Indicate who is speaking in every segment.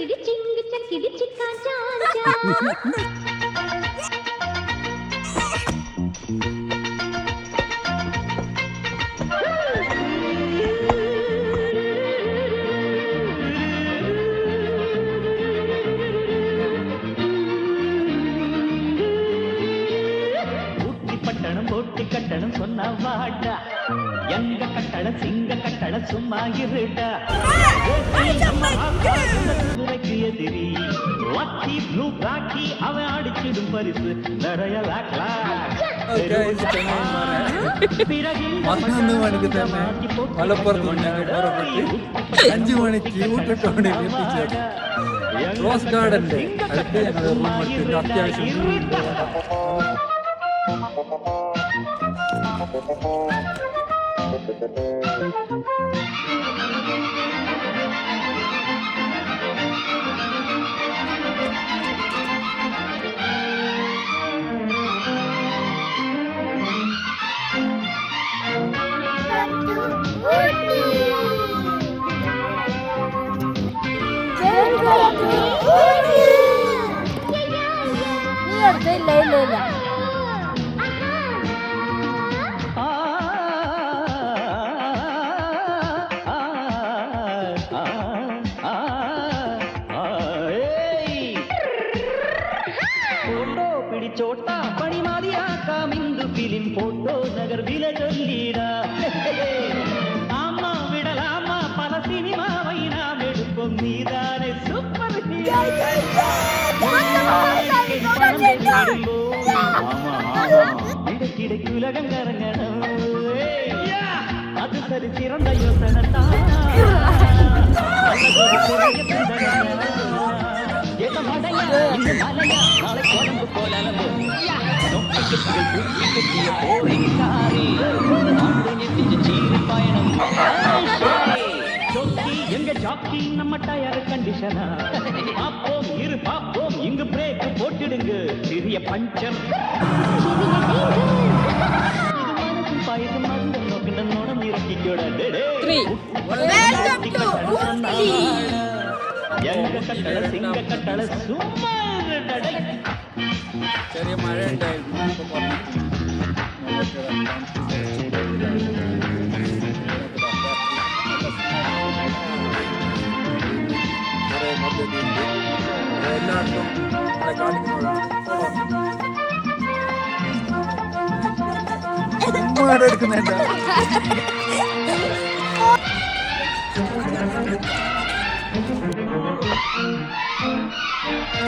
Speaker 1: చక్కిడి చింగి చక్కిడి చిక్కా చాంచా
Speaker 2: போட்டி கட்டணம் சொன்ன வாடா எங்க கட்டள சிங்க கட்டள சும்மா இருடா துறைக்கு எதிரி லக்கி ப்ளூ பிளாக்கி அவன் அடிச்சிடும் பரிசு நிறைய
Speaker 3: மலப்புறத்து 5 மணிக்கு ஊட்டத்தோடு ரோஸ் கார்டன் அடுத்து எனது அத்தியாவசியம்
Speaker 2: चोटा बड़ी मारिया का मिंदु फिल्म फोटो नगर विले चल्लीडा आमा विडलामा पल सिनेमा वैना मेडुको मीदाने सुपर இடக்கிடைக்கு உலகம் கரங்கணும் அது சரி சிறந்த யோசனத்தா எங்க ஜாக்கி நம்ம டயர் கண்டிஷனா பாப்போம் இரு பாப்போம் இங்கு பிரேக் போட்டுடுங்க சிறிய பஞ்சர் பாயச மருந்து நோக்கிட்ட நோடம் இறக்கிக்கோட எங்க கட்டள சிங்க கட்டள சும்மா
Speaker 3: ചെറിയ മഴ ഉണ്ടായിരുന്നു എല്ലാവർക്കും നമ്മളെ കാണിക്കുന്നുണ്ട് എടുക്കുന്നുണ്ട്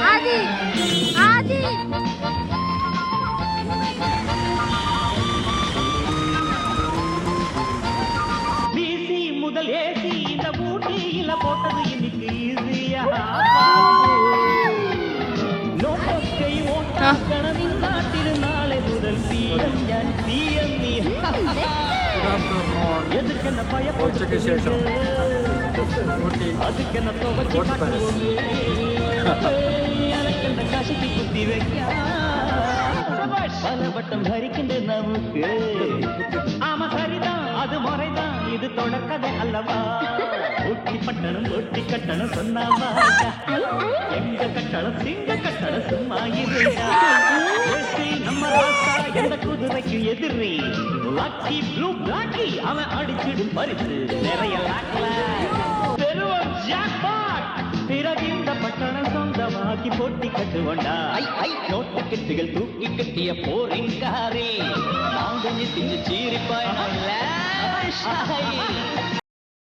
Speaker 1: ஆதி ஆதி
Speaker 2: பிசி முதல் ஏசி இந்த ஊட்டியில போட்டது இன்னைக்கு ஈஸியா நோக்கை ஓட்டக்கணவின் நாட்டில் நாளை முதல் பிஎம் ഞാൻ பிஎம் எதுக்கென்ன
Speaker 3: ഉച്ചയ്ക്ക് ശേഷം
Speaker 2: அதுக்கென்ன துவச்சி காசிக்கு குத்தி வைக்க பல வட்டம் தரிக்கின்ற நமக்கு ஆமா சரிதான் அது முறைதான் இது தொடக்கதை அல்லவா ஊட்டி பட்டணம் ஊட்டி கட்டணம் சொன்னாவா எங்க கட்டணம் சிங்க கட்டணம் சும்மா இருந்தா நம்ம ராசா எந்த குதிரைக்கு எதிரி லக்கி ப்ளூ பிளாக்கி அவன் அடிச்சிடும் பரிசு நிறைய பிறகு இந்த பட்டணம் சொந்தமாக்கி போட்டி கட்டுவண்டா நோட்டு கெட்டுகள் தூக்கி கட்டிய போரின் காரே நாங்க நித்திஞ்சு சீரிப்பாய்